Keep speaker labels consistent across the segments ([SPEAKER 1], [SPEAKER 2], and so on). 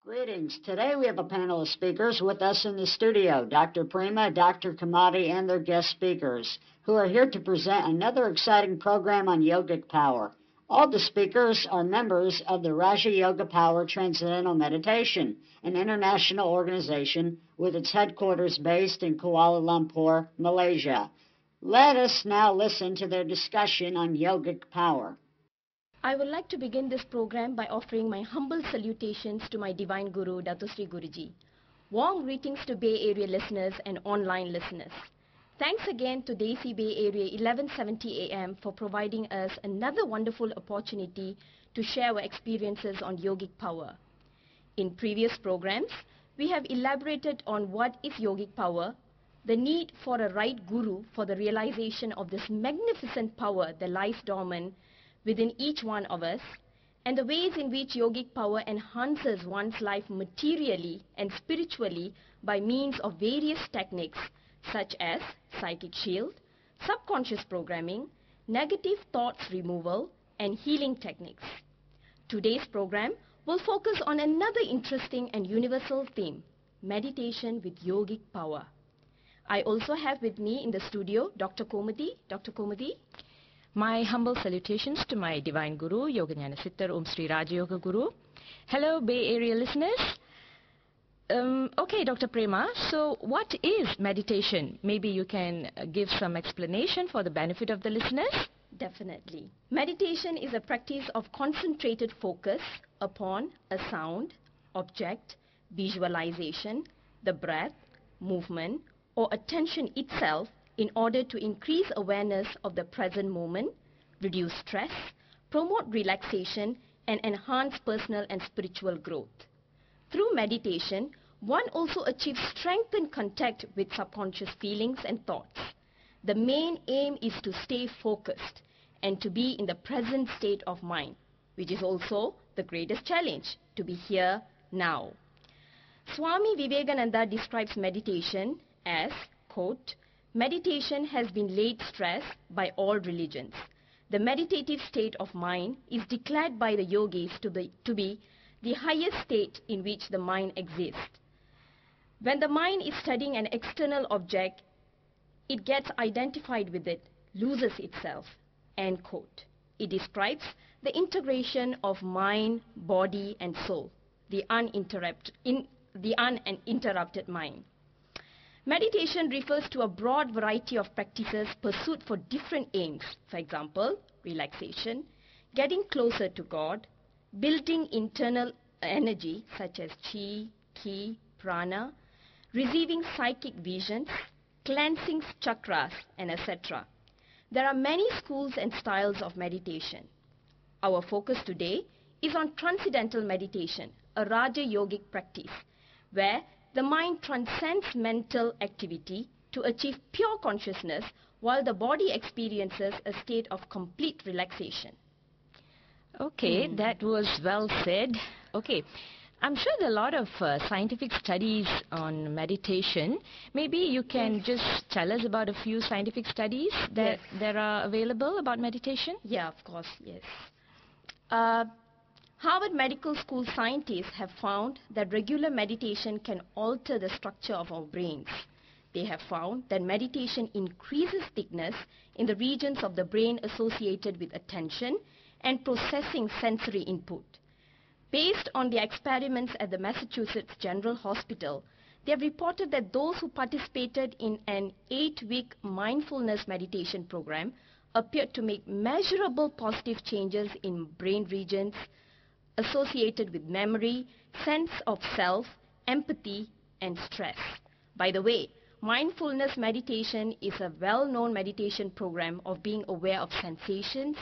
[SPEAKER 1] Greetings. Today we have a panel of speakers with us in the studio, Dr. Prema, Dr. Kamadi, and their guest speakers, who are here to present another exciting program on yogic power. All the speakers are members of the Raja Yoga Power Transcendental Meditation, an international organization with its headquarters based in Kuala Lumpur, Malaysia. Let us now listen to their discussion on yogic power.
[SPEAKER 2] I would like to begin this program by offering my humble salutations to my Divine Guru, Dato Sri Guruji. Warm greetings to Bay Area listeners and online listeners. Thanks again to Desi Bay Area 1170 AM for providing us another wonderful opportunity to share our experiences on yogic power. In previous programs, we have elaborated on what is yogic power, the need for a right guru for the realization of this magnificent power that lies dormant within each one of us, and the ways in which yogic power enhances one's life materially and spiritually by means of various techniques such as psychic shield, subconscious programming, negative thoughts removal, and healing techniques. Today's program will focus on another interesting and universal theme, meditation with yogic power. I also have with me in the studio Dr. Komati. Dr. Komati.
[SPEAKER 3] My humble salutations to my Divine Guru, Yoganyana Sittar Om Sri Raja Yoga Guru. Hello, Bay Area listeners. Okay, Dr. Prema, so what is meditation? Maybe you can give some explanation for the benefit of the listeners?
[SPEAKER 2] Definitely. Meditation is a practice of concentrated focus upon a sound, object, visualization, the breath, movement, or attention itself in order to increase awareness of the present moment, reduce stress, promote relaxation, and enhance personal and spiritual growth. Through meditation, one also achieves strengthened contact with subconscious feelings and thoughts. The main aim is to stay focused and to be in the present state of mind, which is also the greatest challenge, to be here now. Swami Vivekananda describes meditation as, quote, meditation has been laid stress by all religions. The meditative state of mind is declared by the yogis to be the highest state in which the mind exists. When the mind is studying an external object, it gets identified with it, loses itself, end quote. It describes the integration of mind, body, and soul, the uninterrupted mind. Meditation refers to a broad variety of practices pursued for different aims. For example, relaxation, getting closer to God, building internal energy such as chi, ki, prana, receiving psychic visions, cleansing chakras, and etc. There are many schools and styles of meditation. Our focus today is on transcendental meditation, a Raja Yogic practice, where the mind transcends mental activity to achieve pure consciousness while the body experiences a state of complete relaxation.
[SPEAKER 3] Okay, that was well said. Okay, I'm sure there are a lot of scientific studies on meditation. Maybe you can just tell us about a few scientific studies that are available about meditation?
[SPEAKER 2] Yeah, of course, yes. Harvard Medical School scientists have found that regular meditation can alter the structure of our brains. They have found that meditation increases thickness in the regions of the brain associated with attention and processing sensory input. Based on the experiments at the Massachusetts General Hospital, they have reported that those who participated in an 8-week mindfulness meditation program appeared to make measurable positive changes in brain regions associated with memory, sense of self, empathy, and stress. By the way, mindfulness meditation is a well-known meditation program of being aware of sensations,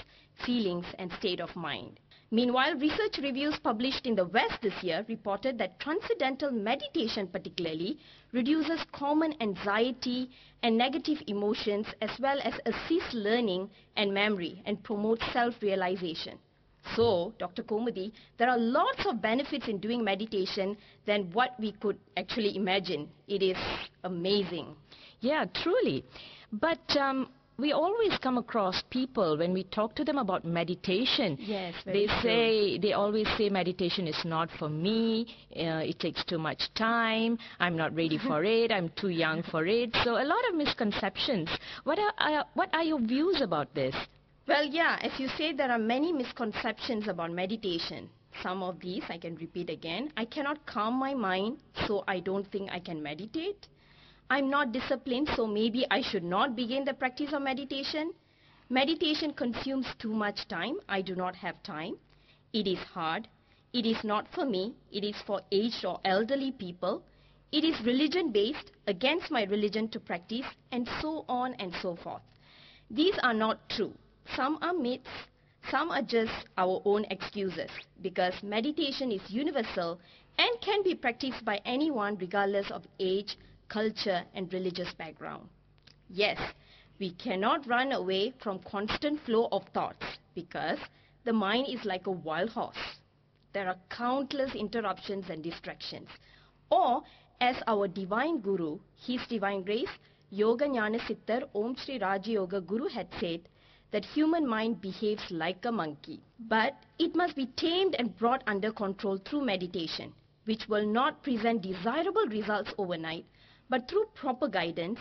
[SPEAKER 2] feelings, and state of mind. Meanwhile, research reviews published in the West this year reported that transcendental meditation particularly reduces common anxiety and negative emotions as well as assists learning and memory and promotes self-realization. So, Dr. Komati, there are lots of benefits in doing meditation than what we could actually imagine. It is amazing.
[SPEAKER 3] Yeah, truly. But We always come across people when we talk to them about meditation.
[SPEAKER 2] Yes, very
[SPEAKER 3] They always say meditation is not for me, it takes too much time, I'm not ready for it, I'm too young for it. So a lot of misconceptions. What are your views about this?
[SPEAKER 2] Well, yeah, as you say, there are many misconceptions about meditation. Some of these I can repeat again. I cannot calm my mind, so I don't think I can meditate. I'm not disciplined, so maybe I should not begin the practice of meditation. Meditation consumes too much time. I do not have time. It is hard. It is not for me. It is for aged or elderly people. It is religion-based, against my religion to practice, and so on and so forth. These are not true. Some are myths. Some are just our own excuses, because meditation is universal and can be practiced by anyone regardless of age, culture and religious background. Yes, we cannot run away from constant flow of thoughts because the mind is like a wild horse. There are countless interruptions and distractions. Or, as our divine guru, His Divine Grace, Yoga Jnana Sittar Om Shri Raja Yoga Guru had said that human mind behaves like a monkey. But it must be tamed and brought under control through meditation, which will not present desirable results overnight, but through proper guidance,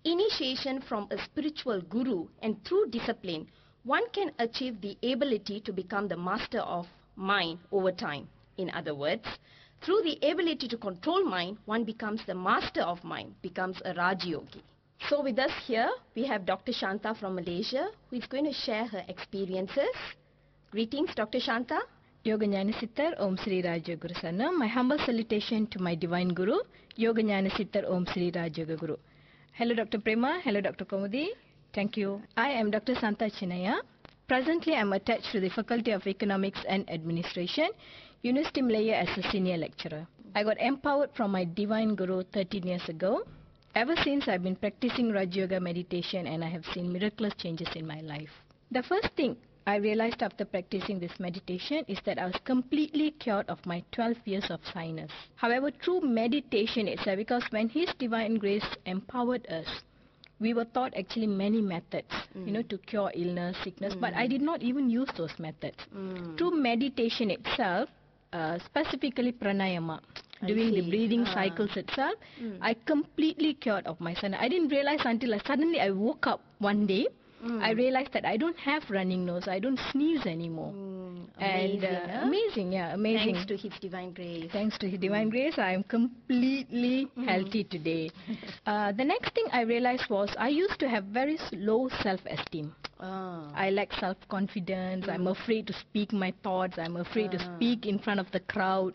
[SPEAKER 2] initiation from a spiritual guru, and through discipline, one can achieve the ability to become the master of mind over time. In other words, through the ability to control mind, one becomes the master of mind, becomes a Raja Yogi. So with us here, we have Dr. Shanta from Malaysia, who is going to share her experiences. Greetings, Dr. Shanta.
[SPEAKER 4] Yoga Jnana Sittar Om Shri Raja Guru Sana. My humble salutation to my Divine Guru, Yoga Jnana Sittar Om Shri Raja Guru. Hello Dr. Prema, hello Dr. Komudi. Thank you. I am Dr. Santa Chinaya. Presently I am attached to the Faculty of Economics and Administration, University Malaya as a senior lecturer. I got empowered from my Divine Guru 13 years ago. Ever since I have been practicing Raja Yoga meditation and I have seen miraculous changes in my life. The first thing I realized after practicing this meditation is that I was completely cured of my 12 years of sinus. However, through meditation itself, because when His Divine Grace empowered us, we were taught actually many methods, to cure illness, sickness, but I did not even use those methods. Through meditation itself, specifically pranayama, doing the breathing cycles itself, I completely cured of my sinus. I didn't realize until suddenly I woke up one day. I realized that I don't have running nose. I don't sneeze anymore.
[SPEAKER 2] Amazing,
[SPEAKER 4] amazing.
[SPEAKER 2] Thanks to His Divine Grace.
[SPEAKER 4] Thanks to His Divine Grace, I am completely healthy today. The next thing I realized was I used to have very low self-esteem. I lack self-confidence. I'm afraid to speak my thoughts. I'm afraid to speak in front of the crowd.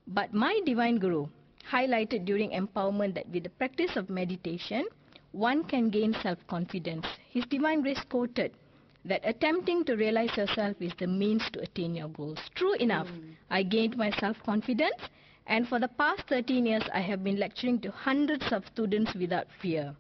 [SPEAKER 4] But my Divine Guru highlighted during empowerment that with the practice of meditation, one can gain self-confidence. His Divine Grace quoted that attempting to realize yourself is the means to attain your goals. True enough, I gained my self-confidence, and for the past 13 years, I have been lecturing to hundreds of students without fear.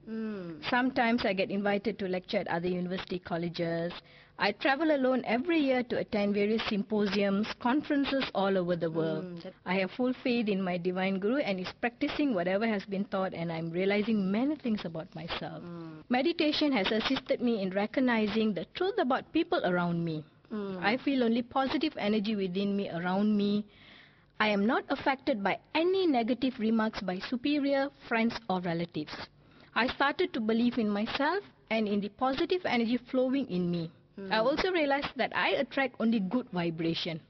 [SPEAKER 4] Sometimes I get invited to lecture at other university colleges. I travel alone every year to attend various symposiums, conferences all over the world. I have full faith in my Divine Guru and is practicing whatever has been taught, and I am realizing many things about myself. Meditation has assisted me in recognizing the truth about people around me. I feel only positive energy within me, around me. I am not affected by any negative remarks by superior, friends or relatives. I started to believe in myself and in the positive energy flowing in me. I also realized that I attract only good vibration.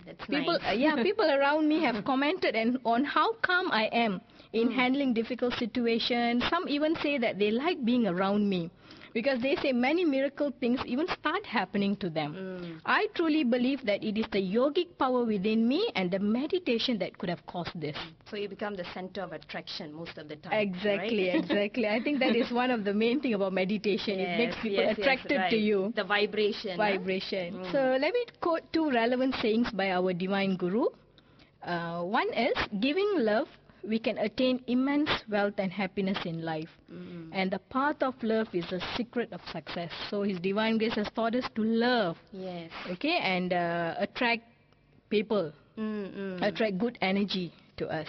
[SPEAKER 2] That's
[SPEAKER 4] People,
[SPEAKER 2] nice.
[SPEAKER 4] people around me have commented on how calm I am in handling difficult situations. Some even say that they like being around me because they say many miracle things even start happening to them. I truly believe that it is the yogic power within me and the meditation that could have caused this.
[SPEAKER 2] So you become the center of attraction most of the time.
[SPEAKER 4] Exactly,
[SPEAKER 2] right?
[SPEAKER 4] exactly. I think that is one of the main thing about meditation. It makes people attracted
[SPEAKER 2] right.
[SPEAKER 4] to you.
[SPEAKER 2] The vibration.
[SPEAKER 4] Vibration. So let me quote two relevant sayings by our Divine Guru. One is, giving love, we can attain immense wealth and happiness in life. And the path of love is the secret of success. So His Divine Grace has taught us to love.
[SPEAKER 2] Yes.
[SPEAKER 4] Okay, and attract people, attract good energy to us.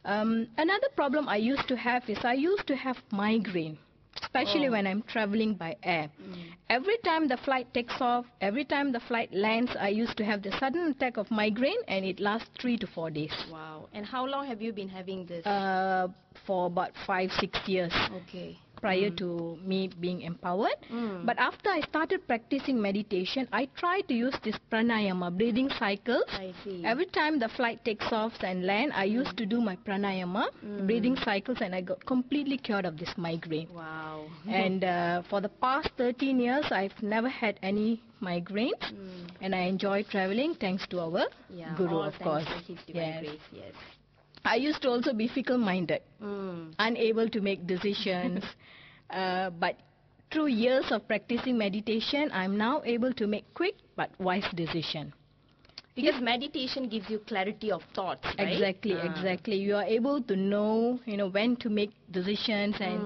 [SPEAKER 4] Another problem I used to have is I used to have migraine. especially when I'm traveling by air. Every time the flight takes off, every time the flight lands, I used to have the sudden attack of migraine, and it lasts 3 to 4 days.
[SPEAKER 2] Wow. And how long have you been having this?
[SPEAKER 4] For about 5-6 years.
[SPEAKER 2] Okay.
[SPEAKER 4] Prior to me being empowered. But after I started practicing meditation, I tried to use this pranayama, breathing cycles.
[SPEAKER 2] I see.
[SPEAKER 4] Every time the flight takes off and land, I used to do my pranayama, breathing cycles, and I got completely cured of this migraine.
[SPEAKER 2] Wow.
[SPEAKER 4] And for the past 13 years, I've never had any migraines, and I enjoy traveling thanks to our Guru, of course.
[SPEAKER 2] To His divine grace, yes.
[SPEAKER 4] I used to also be fickle-minded, unable to make decisions, but through years of practicing meditation, I'm now able to make quick but wise decisions.
[SPEAKER 2] Because meditation gives you clarity of thoughts, right?
[SPEAKER 4] Exactly. You are able to know, when to make decisions, and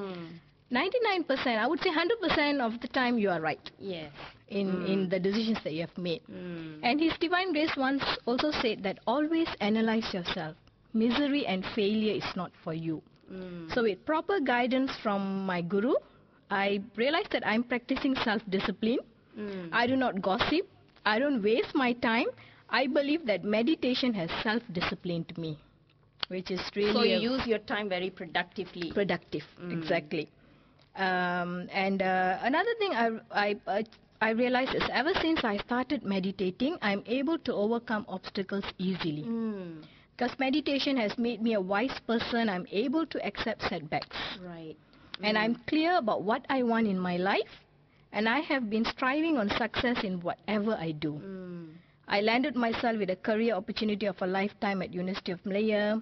[SPEAKER 4] 99%, I would say 100% of the time you are right.
[SPEAKER 2] Yes.
[SPEAKER 4] In the decisions that you have made. And His Divine Grace once also said that always analyze yourself. Misery and failure is not for you. So with proper guidance from my Guru, I realized that I'm practicing self-discipline. I do not gossip. I don't waste my time. I believe that meditation has self-disciplined me, which is really...
[SPEAKER 2] So you use your time very productively.
[SPEAKER 4] Productive, exactly. And another thing I realized is ever since I started meditating, I'm able to overcome obstacles easily. Because meditation has made me a wise person. I'm able to accept setbacks.
[SPEAKER 2] Right.
[SPEAKER 4] And I'm clear about what I want in my life. And I have been striving on success in whatever I do. I landed myself with a career opportunity of a lifetime at University of Malaya.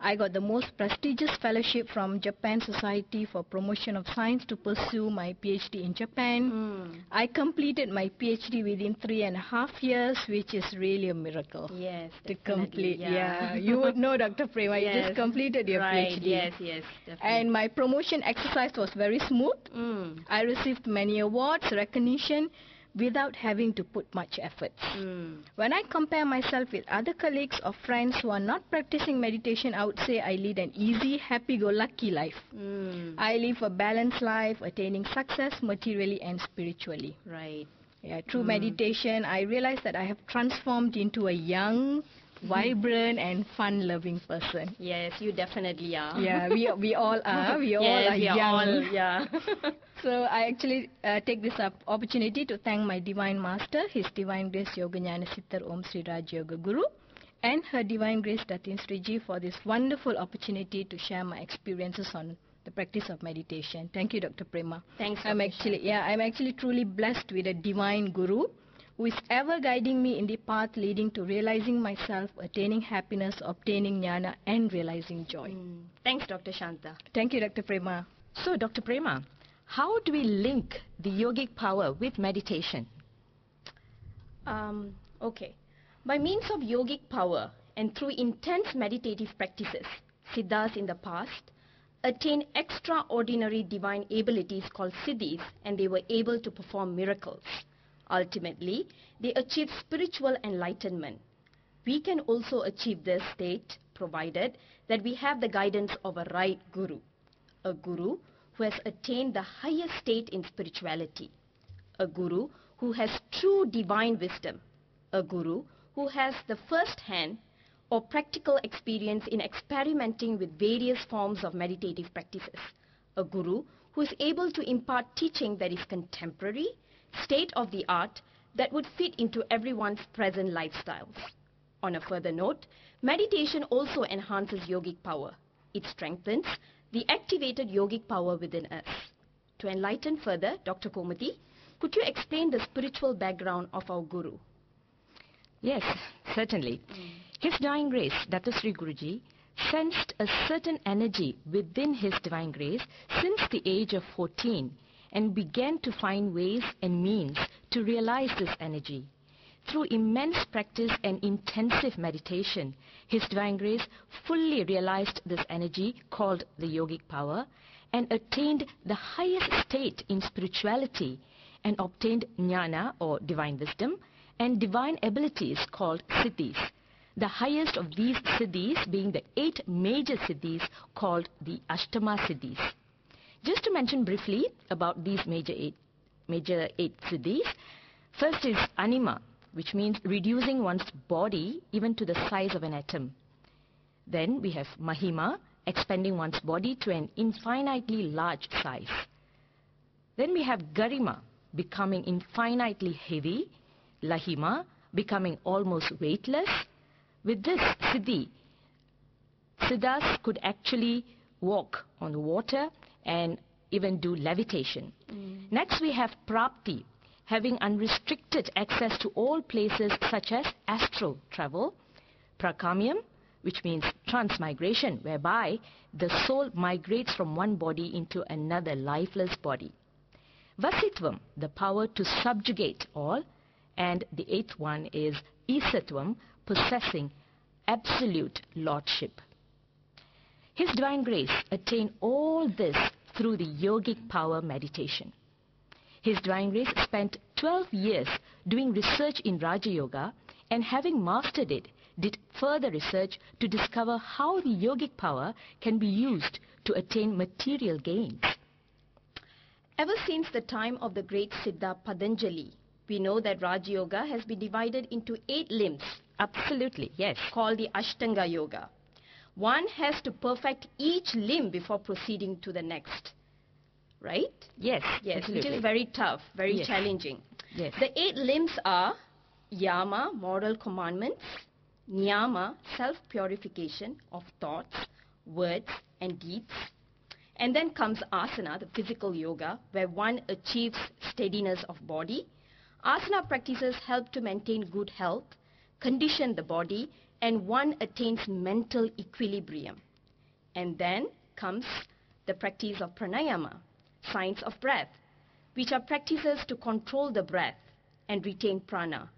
[SPEAKER 4] I got the most prestigious fellowship from Japan Society for Promotion of Science to pursue my PhD in Japan. I completed my PhD within 3.5 years, which is really a miracle.
[SPEAKER 2] Yes,
[SPEAKER 4] to complete. Yeah, you would know, Dr. Prema.
[SPEAKER 2] Yes.
[SPEAKER 4] You just completed your
[SPEAKER 2] right.
[SPEAKER 4] PhD.
[SPEAKER 2] Yes, definitely.
[SPEAKER 4] And my promotion exercise was very smooth. I received many awards, recognition, without having to put much effort. When I compare myself with other colleagues or friends who are not practicing meditation, I would say I lead an easy, happy-go-lucky life. I live a balanced life, attaining success materially and spiritually.
[SPEAKER 2] Right.
[SPEAKER 4] Yeah, through meditation, I realized that I have transformed into a young, vibrant and fun-loving person.
[SPEAKER 2] Yes, you definitely are.
[SPEAKER 4] Yeah, we all are. We all
[SPEAKER 2] yes,
[SPEAKER 4] are
[SPEAKER 2] we
[SPEAKER 4] young.
[SPEAKER 2] All, yeah.
[SPEAKER 4] So I actually take this opportunity to thank my Divine Master, His Divine Grace Yogic Sittar Om Sri Raj Yoga Guru, and Her Divine Grace Datin Sri Ji for this wonderful opportunity to share my experiences on the practice of meditation. Thank you, Dr. Prema.
[SPEAKER 2] Thanks.
[SPEAKER 4] I'm actually truly blessed with a divine Guru who is ever guiding me in the path leading to realizing myself, attaining happiness, obtaining jnana, and realizing joy.
[SPEAKER 2] Thanks, Dr. Shanta.
[SPEAKER 4] Thank you, Dr. Prema.
[SPEAKER 3] So, Dr. Prema, how do we link the yogic power with meditation?
[SPEAKER 2] Okay. By means of yogic power and through intense meditative practices, siddhas in the past attained extraordinary divine abilities called siddhis, and they were able to perform miracles. Ultimately, they achieved spiritual enlightenment. We can also achieve this state provided that we have the guidance of a right guru, a guru who has attained the highest state in spirituality, a guru who has true divine wisdom, a guru who has the first-hand or practical experience in experimenting with various forms of meditative practices, a guru who is able to impart teaching that is contemporary, state-of-the-art, that would fit into everyone's present lifestyles. On a further note, meditation also enhances yogic power. It strengthens the activated yogic power within us. To enlighten further, Dr. Komati, could you explain the spiritual background of our Guru?
[SPEAKER 3] Yes, certainly. His Divine Grace, Dato Sri Guruji, sensed a certain energy within His Divine Grace since the age of 14 and began to find ways and means to realize this energy. Through immense practice and intensive meditation, His Divine Grace fully realized this energy called the yogic power and attained the highest state in spirituality and obtained jnana or divine wisdom and divine abilities called siddhis. The highest of these siddhis being the 8 major siddhis called the Ashtama siddhis. Just to mention briefly about these major eight siddhis, first is anima, which means reducing one's body even to the size of an atom. Then we have mahima, expanding one's body to an infinitely large size. Then we have garima, becoming infinitely heavy, lahima, becoming almost weightless. With this siddhi, siddhas could actually walk on the water and even do levitation. Next we have prapti, having unrestricted access to all places such as astral travel. Prakamyam, which means transmigration, whereby the soul migrates from one body into another lifeless body. Vasitvam, the power to subjugate all. And the eighth one is Isatvam, possessing absolute lordship. His Divine Grace attained all this through the yogic power meditation. His Divine Grace spent 12 years doing research in Raja Yoga, and having mastered it, did further research to discover how the yogic power can be used to attain material gains.
[SPEAKER 2] Ever since the time of the great Siddha Patanjali, we know that Raja Yoga has been divided into 8 limbs.
[SPEAKER 3] Absolutely, yes.
[SPEAKER 2] Called the Ashtanga Yoga. One has to perfect each limb before proceeding to the next. Right?
[SPEAKER 3] Yes,
[SPEAKER 2] Yes,
[SPEAKER 3] absolutely.
[SPEAKER 2] which is very tough, very
[SPEAKER 3] Yes.
[SPEAKER 2] challenging.
[SPEAKER 3] Yes.
[SPEAKER 2] The 8 limbs are Yama, moral commandments, Niyama, self-purification of thoughts, words and deeds. And then comes Asana, the physical yoga, where one achieves steadiness of body. Asana practices help to maintain good health, condition the body, and one attains mental equilibrium. And then comes the practice of pranayama, science of breath, which are practices to control the breath and retain prana,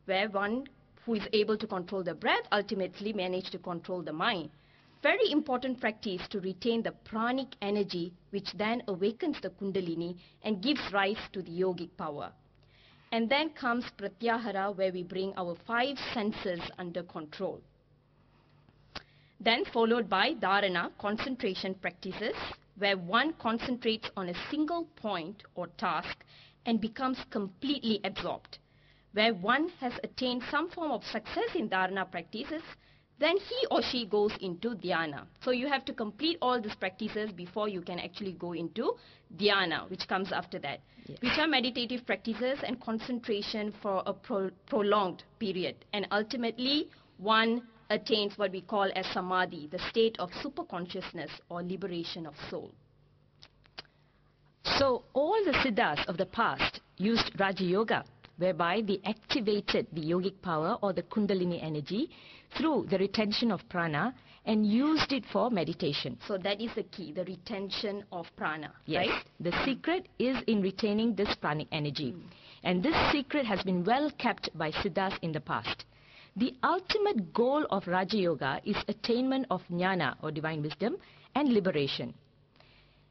[SPEAKER 2] where one who is able to control the breath ultimately manages to control the mind. Very important practice to retain the pranic energy, which then awakens the kundalini and gives rise to the yogic power. And then comes pratyahara, where we bring our 5 senses under control. Then followed by dharana, concentration practices, where one concentrates on a single point or task and becomes completely absorbed. Where one has attained some form of success in dharana practices, then he or she goes into dhyana. So you have to complete all these practices before you can actually go into dhyana, which comes after that.
[SPEAKER 3] Yes.
[SPEAKER 2] Which are meditative practices and concentration for a prolonged period. And ultimately, one attains what we call as samadhi, the state of superconsciousness or liberation of soul.
[SPEAKER 3] So all the siddhas of the past used Raja Yoga, whereby they activated the yogic power or the kundalini energy through the retention of prana and used it for meditation.
[SPEAKER 2] So that is the key, the retention of prana,
[SPEAKER 3] Yes.
[SPEAKER 2] right?
[SPEAKER 3] The secret is in retaining this pranic energy. And this secret has been well kept by siddhas in the past. The ultimate goal of Raja Yoga is attainment of jnana or divine wisdom and liberation.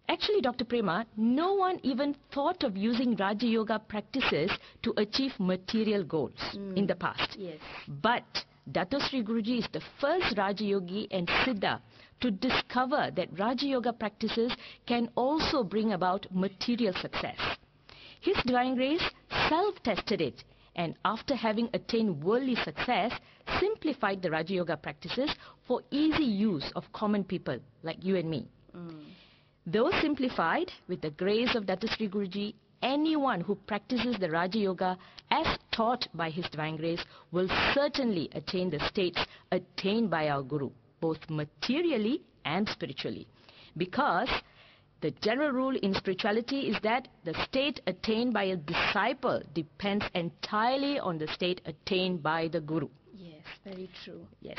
[SPEAKER 3] Actually, Dr. Prema, no one even thought of using Raja Yoga practices to achieve material goals in the past.
[SPEAKER 2] Yes.
[SPEAKER 3] But Dato Sri Guruji is the first Raja Yogi and Siddha to discover that Raja Yoga practices can also bring about material success. His Divine Grace self-tested it, and after having attained worldly success, simplified the Raja Yoga practices for easy use of common people like you and me. Though simplified, with the grace of Dato Sri Guruji, anyone who practices the Raja Yoga as taught by His Divine Grace will certainly attain the states attained by our Guru, both materially and spiritually. Because the general rule in spirituality is that the state attained by a disciple depends entirely on the state attained by the Guru.
[SPEAKER 2] Yes, very true.
[SPEAKER 3] Yes.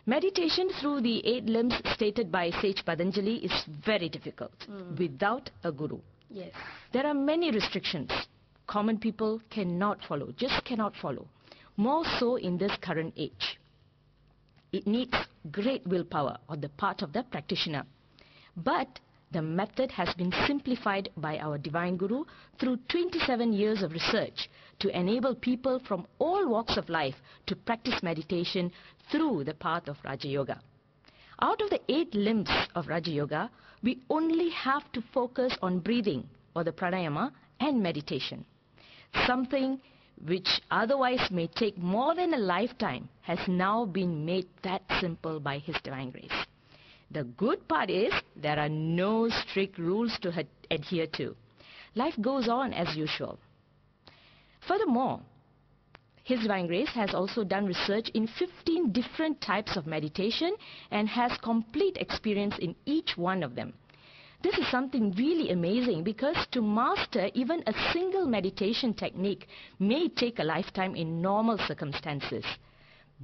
[SPEAKER 3] Meditation through the 8 limbs stated by Sage Patanjali is very difficult without a Guru.
[SPEAKER 2] Yes.
[SPEAKER 3] There are many restrictions. Common people cannot follow, just cannot follow. More so in this current age. It needs great willpower on the part of the practitioner. But the method has been simplified by our Divine Guru through 27 years of research to enable people from all walks of life to practice meditation through the path of Raja Yoga. Out of the 8 limbs of Raja Yoga, we only have to focus on breathing or the pranayama and meditation. Something which otherwise may take more than a lifetime has now been made that simple by His Divine Grace. The good part is there are no strict rules to adhere to. Life goes on as usual. Furthermore, His Divine Grace has also done research in 15 different types of meditation and has complete experience in each one of them. This is something really amazing because to master even a single meditation technique may take a lifetime in normal circumstances.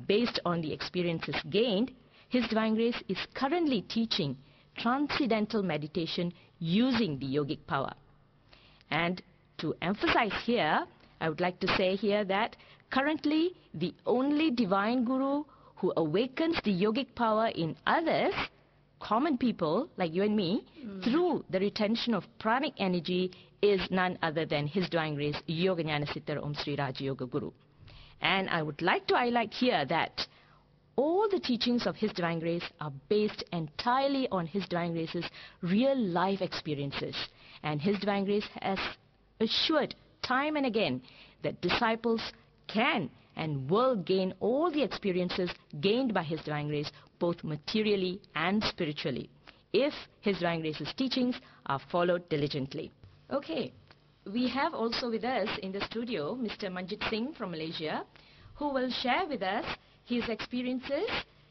[SPEAKER 3] Based on the experiences gained, His Divine Grace is currently teaching transcendental meditation using the yogic power. And to emphasize here, I would like to say here that currently the only Divine Guru who awakens the yogic power in others, common people like you and me, through the retention of pranic energy is none other than His Divine Grace Yoga Jnana Siddhar Om Sri Raja Yoga Guru. And I would like to highlight here that all the teachings of His Divine Grace are based entirely on His Divine Grace's real life experiences. And His Divine Grace has assured time and again that disciples can and will gain all the experiences gained by His Divine Grace, both materially and spiritually, if His Divine Grace's teachings are followed diligently. Okay, we have also with us in the studio Mr. Manjit Singh from Malaysia, who will share with us his experiences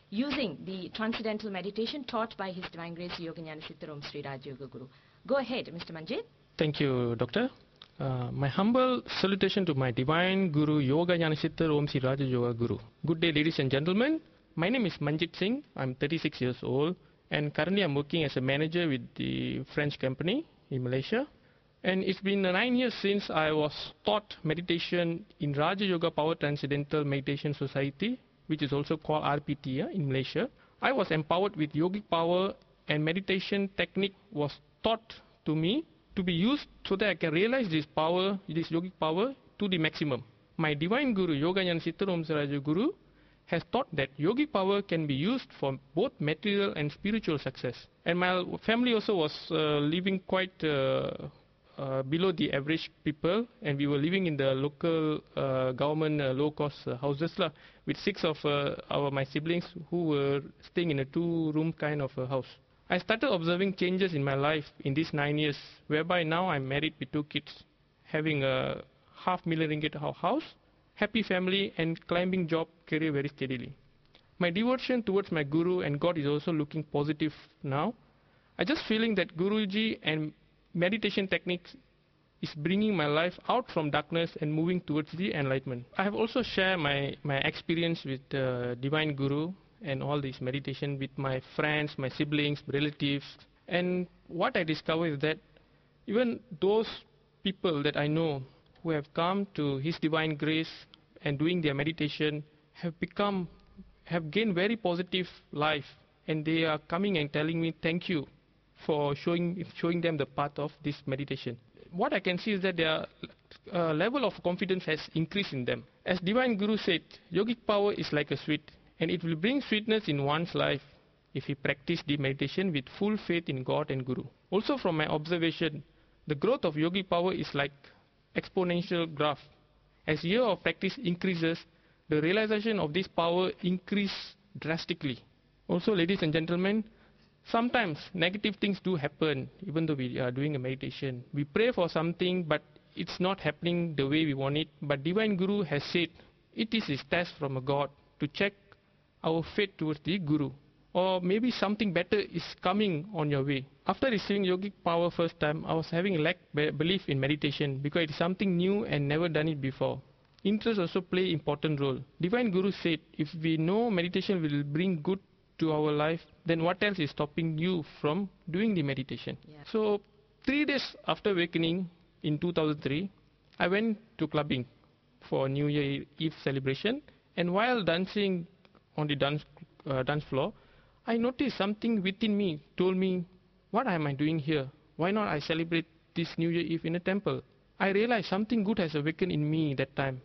[SPEAKER 3] using the transcendental meditation taught by His Divine Grace Yoga Jnana Siddhar Om Sri Raja Yoga Guru. Go ahead, Mr. Manjit.
[SPEAKER 5] Thank you, Doctor. My humble salutation to my Divine Guru Yoga Jnana Siddhar Om Sri Raja Yoga Guru. Good day, ladies and gentlemen. My name is Manjit Singh. I'm 36 years old and currently I'm working as a manager with the French company in Malaysia. And it's been 9 years since I was taught meditation in Raja Yoga Power Transcendental Meditation Society, which is also called RPT in Malaysia. I was empowered with yogic power and meditation technique was taught to me to be used so that I can realize this power, this yogic power to the maximum. My Divine Guru Yoga Jnana Siddhar Om Sri Raja Guru has taught that yogic power can be used for both material and spiritual success. And my family also was living quite below the average people, and we were living in the local government low-cost houses with 6 of my siblings who were staying in a 2-room kind of a house. I started observing changes in my life in these 9 years, whereby now I'm married with 2 kids, having a $500,000 ringgit house, happy family, and climbing job career very steadily. My devotion towards my Guru and God is also looking positive now. I just feeling that Guruji and meditation techniques is bringing my life out from darkness and moving towards the enlightenment. I have also shared my experience with Divine Guru and all this meditation with my friends, my siblings, relatives. And what I discovered is that even those people that I know who have come to His Divine Grace and doing their meditation have gained very positive life, and they are coming and telling me thank you for showing them the path of this meditation. What I can see is that their level of confidence has increased in them. As Divine Guru said, yogic power is like a sweet, and it will bring sweetness in one's life if he practice the meditation with full faith in God and Guru. Also from my observation, the growth of yogic power is like exponential graph. As year of practice increases, the realization of this power increase drastically. Also, ladies and gentlemen, sometimes negative things do happen even though we are doing a meditation. We pray for something but it's not happening the way we want it. But Divine Guru has said it is his test from a God to check our faith towards the Guru. Or maybe something better is coming on your way. After receiving yogic power first time, I was having lack belief in meditation because it is something new and never done it before. Interest also play important role. Divine Guru said if we know meditation will bring good to our life, then what else is stopping you from doing the meditation? Yeah. So 3 days after awakening in 2003, I went to clubbing for New Year Eve celebration, and while dancing on the dance floor, I noticed something within me told me, what am I doing here? Why not I celebrate this New Year Eve in a temple? I realized something good has awakened in me that time,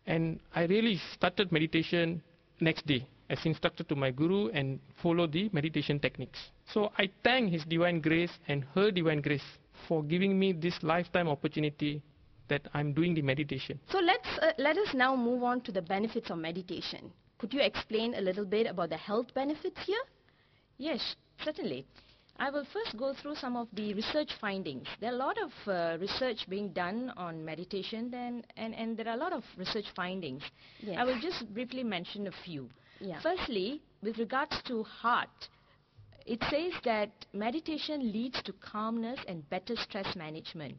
[SPEAKER 5] and I really started meditation next day. as instructed to my Guru and follow the meditation techniques. So I thank His Divine Grace and Her Divine Grace for giving me this lifetime opportunity that I'm doing the meditation.
[SPEAKER 2] So let us now move on to the benefits of meditation. Could you explain a little bit about the health benefits here?
[SPEAKER 3] Yes, certainly. I will first go through some of the research findings. There are a lot of research being done on meditation and there are a lot of research findings.
[SPEAKER 2] Yes.
[SPEAKER 3] I will just briefly mention a few.
[SPEAKER 2] Yeah.
[SPEAKER 3] Firstly, with regards to heart, it says that meditation leads to calmness and better stress management.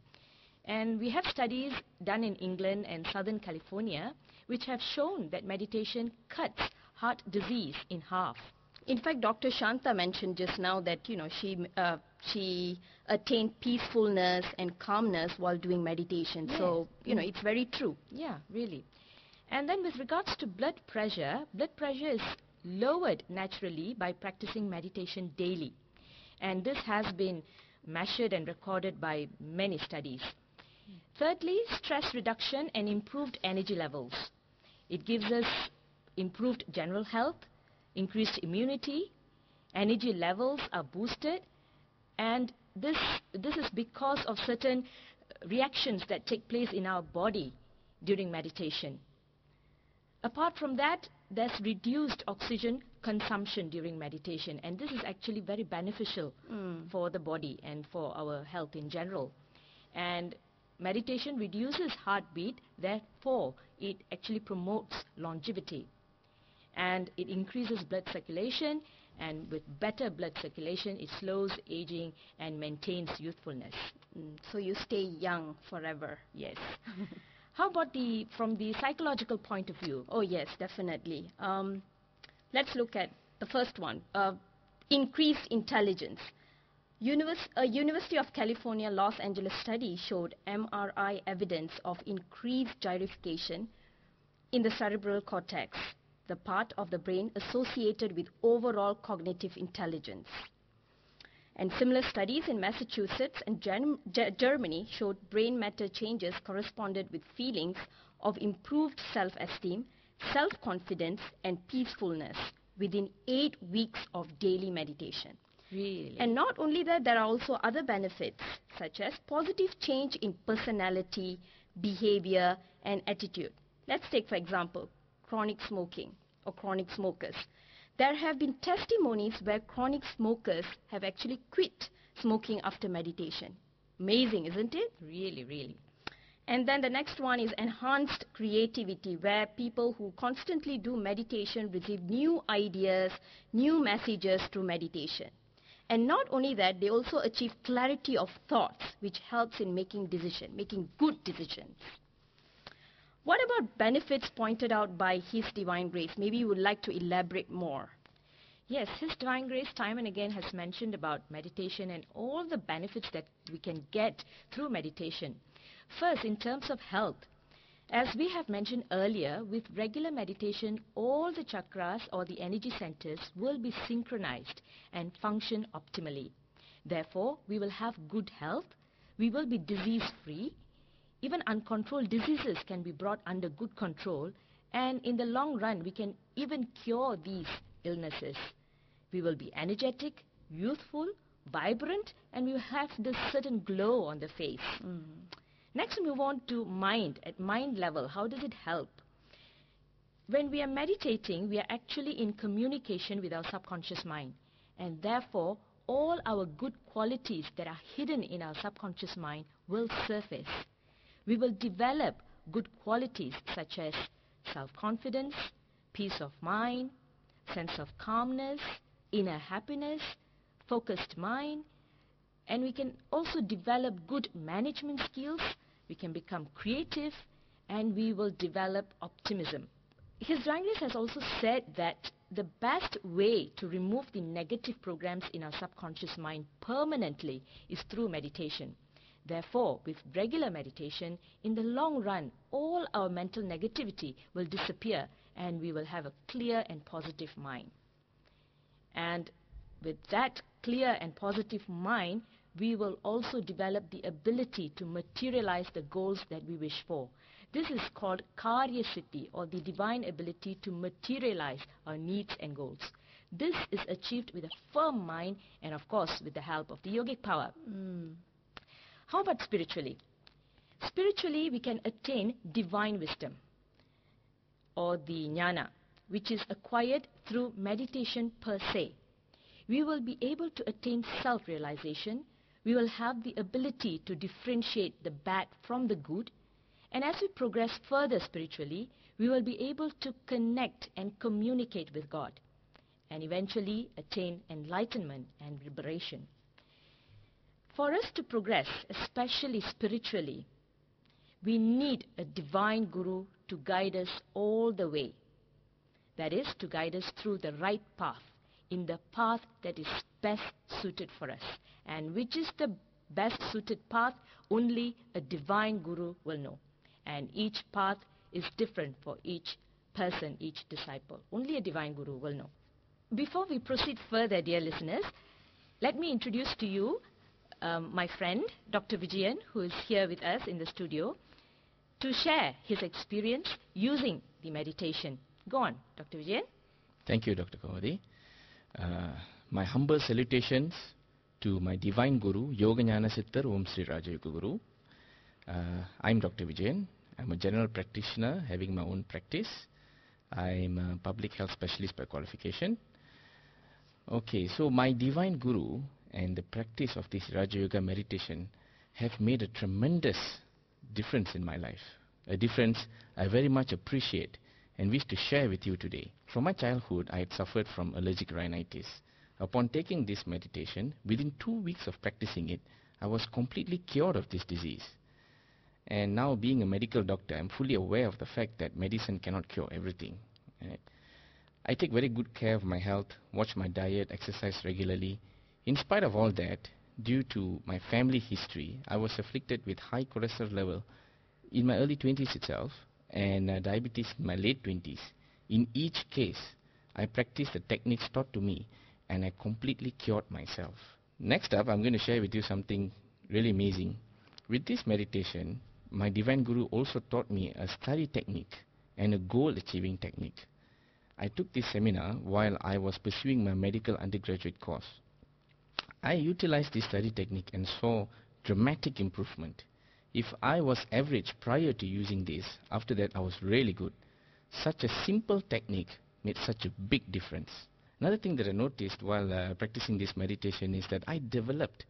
[SPEAKER 3] And we have studies done in England and Southern California which have shown that meditation cuts heart disease in half.
[SPEAKER 2] In fact, Dr. Shanta mentioned just now that she attained peacefulness and calmness while doing meditation.
[SPEAKER 3] Yes.
[SPEAKER 2] So it's very true.
[SPEAKER 3] Yeah, really. And then with regards to blood pressure is lowered naturally by practicing meditation daily. And this has been measured and recorded by many studies. Thirdly, stress reduction and improved energy levels. It gives us improved general health, increased immunity, energy levels are boosted, and this is because of certain reactions that take place in our body during meditation. Apart from that, there's reduced oxygen consumption during meditation, and this is actually very beneficial for the body and for our health in general. And meditation reduces heartbeat, therefore it actually promotes longevity. And it increases blood circulation, and with better blood circulation it slows aging and maintains youthfulness.
[SPEAKER 2] So you stay young forever.
[SPEAKER 3] Yes. How about from the psychological point of view?
[SPEAKER 2] Oh yes, definitely. Let's look at the first one, increased intelligence. A University of California Los Angeles study showed MRI evidence of increased gyrification in the cerebral cortex, the part of the brain associated with overall cognitive intelligence. And similar studies in Massachusetts and Germany showed brain matter changes corresponded with feelings of improved self-esteem, self-confidence, and peacefulness within 8 weeks of daily meditation.
[SPEAKER 3] Really?
[SPEAKER 2] And not only that, there are also other benefits such as positive change in personality, behavior, and attitude. Let's take, for example, chronic smoking or chronic smokers. There have been testimonies where chronic smokers have actually quit smoking after meditation. Amazing, isn't it?
[SPEAKER 3] Really, really.
[SPEAKER 2] And then the next one is enhanced creativity, where people who constantly do meditation receive new ideas, new messages through meditation. And not only that, they also achieve clarity of thoughts, which helps in making good decisions. What about benefits pointed out by His Divine Grace? Maybe you would like to elaborate more.
[SPEAKER 3] Yes, His Divine Grace time and again has mentioned about meditation and all the benefits that we can get through meditation. First, in terms of health, as we have mentioned earlier, with regular meditation, all the chakras or the energy centers will be synchronized and function optimally. Therefore, we will have good health, we will be disease-free, even uncontrolled diseases can be brought under good control, and in the long run, we can even cure these illnesses. We will be energetic, youthful, vibrant, and we will have this certain glow on the face. Next, we move on to mind. At mind level, how does it help? When we are meditating, we are actually in communication with our subconscious mind, and therefore, all our good qualities that are hidden in our subconscious mind will surface. We will develop good qualities such as self-confidence, peace of mind, sense of calmness, inner happiness, focused mind, and we can also develop good management skills, we can become creative, and we will develop optimism. His Divine Grace has also said that the best way to remove the negative programs in our subconscious mind permanently is through meditation. Therefore, with regular meditation, in the long run, all our mental negativity will disappear and we will have a clear and positive mind. And with that clear and positive mind, we will also develop the ability to materialize the goals that we wish for. This is called Karya Siddhi, or the divine ability to materialize our needs and goals. This is achieved with a firm mind and, of course, with the help of the yogic power. How about spiritually? Spiritually, we can attain divine wisdom, or the jnana, which is acquired through meditation per se. We will be able to attain self-realization. We will have the ability to differentiate the bad from the good. And as we progress further spiritually, we will be able to connect and communicate with God, and eventually attain enlightenment and liberation. For us to progress, especially spiritually, we need a divine guru to guide us all the way. That is, to guide us through the right path, in the path that is best suited for us. And which is the best suited path? Only a divine guru will know. And each path is different for each person, each disciple. Only a divine guru will know. Before we proceed further, dear listeners, let me introduce to you my friend, Dr. Vijayan, who is here with us in the studio, to share his experience using the meditation. Go on, Dr. Vijayan.
[SPEAKER 6] Thank you, Dr. Kawadi. My humble salutations to my divine guru, Yoga Jnana Siddhar Om Sri Raja Yoga Guru. I'm Dr. Vijayan. I'm a general practitioner having my own practice. I'm a public health specialist by qualification. Okay, so my divine guru and the practice of this Raja Yoga meditation have made a tremendous difference in my life. A difference I very much appreciate and wish to share with you today. From my childhood, I had suffered from allergic rhinitis. Upon taking this meditation, within 2 weeks of practicing it, I was completely cured of this disease. And now, being a medical doctor, I'm fully aware of the fact that medicine cannot cure everything. Right? I take very good care of my health, watch my diet, exercise regularly. In spite of all that, due to my family history, I was afflicted with high cholesterol level in my early 20s itself, and diabetes in my late 20s. In each case, I practiced the techniques taught to me, and I completely cured myself. Next up, I'm going to share with you something really amazing. With this meditation, my divine guru also taught me a study technique and a goal-achieving technique. I took this seminar while I was pursuing my medical undergraduate course. I utilized this study technique and saw dramatic improvement. If I was average prior to using this, after that I was really good. Such a simple technique made such a big difference. Another thing that I noticed while practicing this meditation is that I developed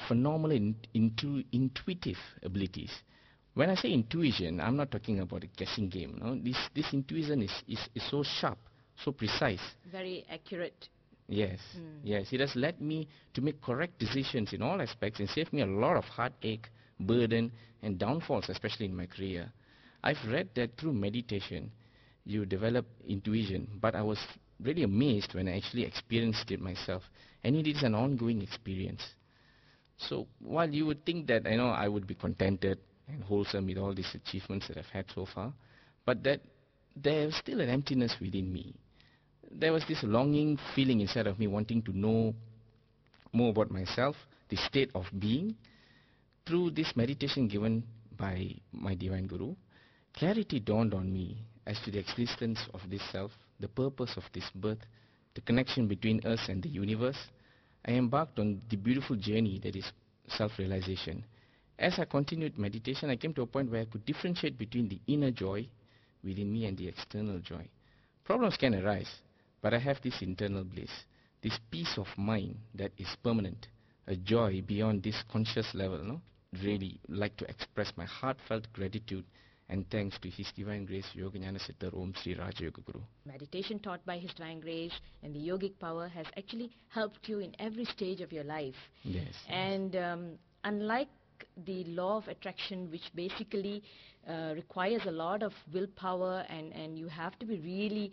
[SPEAKER 6] phenomenal intuitive abilities. When I say intuition, I'm not talking about a guessing game. No? This intuition is so sharp, so precise.
[SPEAKER 3] Very accurate.
[SPEAKER 6] Yes, yes. It has led me to make correct decisions in all aspects and saved me a lot of heartache, burden, and downfalls, especially in my career. I've read that through meditation, you develop intuition, but I was really amazed when I actually experienced it myself. And it is an ongoing experience. So while you would think that I would be contented and wholesome with all these achievements that I've had so far, but that there was still an emptiness within me. There was this longing feeling inside of me, wanting to know more about myself, the state of being. Through this meditation given by my divine guru, clarity dawned on me as to the existence of this self, the purpose of this birth, the connection between us and the universe. I embarked on the beautiful journey that is self-realization. As I continued meditation, I came to a point where I could differentiate between the inner joy within me and the external joy. Problems can arise, but I have this internal bliss, this peace of mind that is permanent, a joy beyond this conscious level. No? Really like to express my heartfelt gratitude and thanks to His Divine Grace, Yoga Jnana Siddhar Om Sri Raja Yoga Guru.
[SPEAKER 3] Meditation taught by His Divine Grace and the yogic power has actually helped you in every stage of your life.
[SPEAKER 6] Yes.
[SPEAKER 3] And unlike the law of attraction, which basically requires a lot of willpower and you have to be really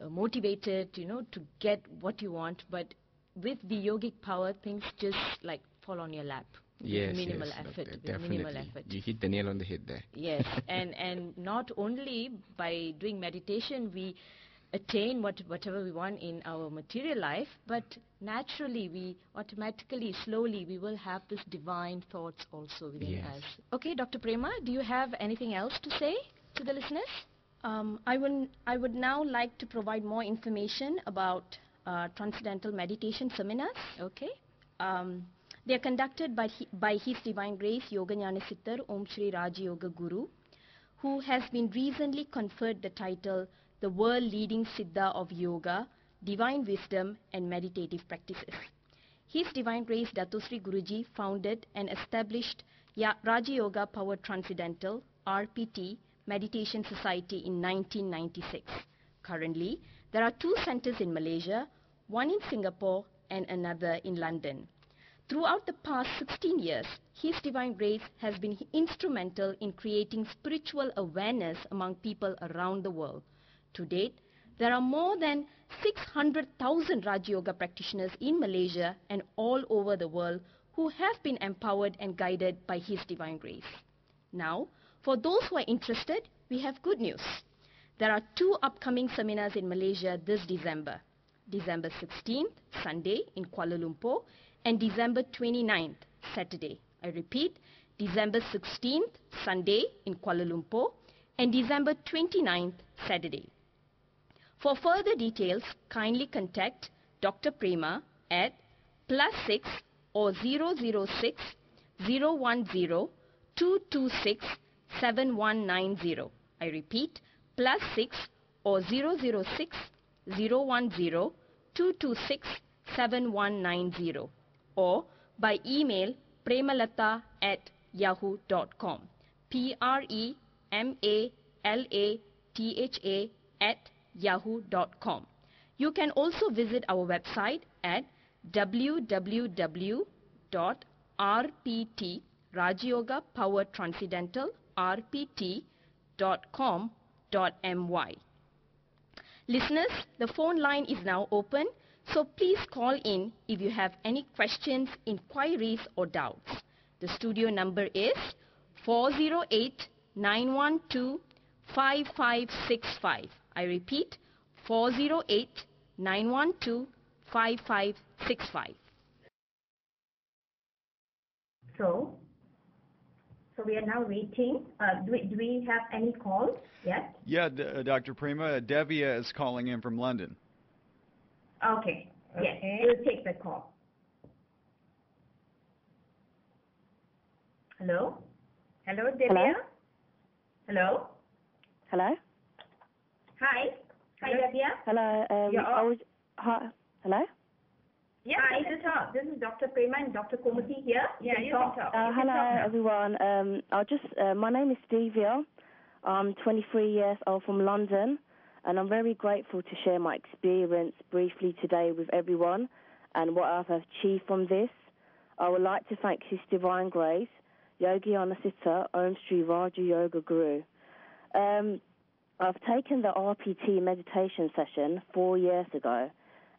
[SPEAKER 3] motivated, to get what you want, but with the yogic power, things just like fall on your lap.
[SPEAKER 6] Yes,
[SPEAKER 3] minimal
[SPEAKER 6] yes,
[SPEAKER 3] effort.
[SPEAKER 6] doctor,
[SPEAKER 3] With minimal effort.
[SPEAKER 6] You hit the nail on the head there.
[SPEAKER 3] Yes, and not only by doing meditation we attain whatever we want in our material life, but naturally, we automatically, slowly, we will have this divine thoughts also within
[SPEAKER 6] Yes.
[SPEAKER 3] us. Okay, Dr. Prema, do you have anything else to say to the listeners?
[SPEAKER 2] I would now like to provide more information about Transcendental Meditation Seminars.
[SPEAKER 3] Okay.
[SPEAKER 2] They are conducted by His Divine Grace Yoganyana Sittar Om Shri Raja Yoga Guru, who has been recently conferred the title the world leading Siddha of Yoga, Divine Wisdom and Meditative Practices. His Divine Grace Dattosri Guruji founded and established Raja Yoga Power Transcendental RPT Meditation Society in 1996. Currently, there are 2 centers in Malaysia, one in Singapore and another in London. Throughout the past 16 years, His Divine Grace has been instrumental in creating spiritual awareness among people around the world. To date, there are more than 600,000 Raja Yoga practitioners in Malaysia and all over the world who have been empowered and guided by His Divine Grace. Now, for those who are interested, we have good news. There are 2 upcoming seminars in Malaysia this December. December 16th, Sunday in Kuala Lumpur, and December 29th, Saturday. I repeat, December 16th, Sunday in Kuala Lumpur, and December 29th, Saturday. For further details, kindly contact Dr. Prema at +6 or 006 010 226 7190. I repeat, +6 or 006 010 226 7190, or by email premalata@yahoo.com. premalata@yahoo.com. You can also visit our website at www.rptRajayogaPowerTranscendentalRPT.com.my. Listeners, the phone line is now open, so please call in if you have any questions, inquiries or doubts. The studio number is 408-912-5565. I repeat, 408-912-5565.
[SPEAKER 7] So we are now waiting. Do we have any calls yet?
[SPEAKER 8] Yeah, Dr. Prema, Devia is calling in from London.
[SPEAKER 7] Okay. Yes, we'll take the call. Hello? Hello, Devia? Hello?
[SPEAKER 9] Hello?
[SPEAKER 7] Hi. Hi, Devia.
[SPEAKER 9] Hello. Hi. Hello?
[SPEAKER 7] Yeah, hi, you can talk. This is Dr. Prema and Dr. Kumati here. Yeah, you can talk.
[SPEAKER 9] Hello, everyone. My name is Devia. I'm 23 years old from London, and I'm very grateful to share my experience briefly today with everyone and what I've achieved from this. I would like to thank His Divine Grace, Yogic Sittar Om Shri Raja Yoga Guru. I've taken the RPT meditation session 4 years ago,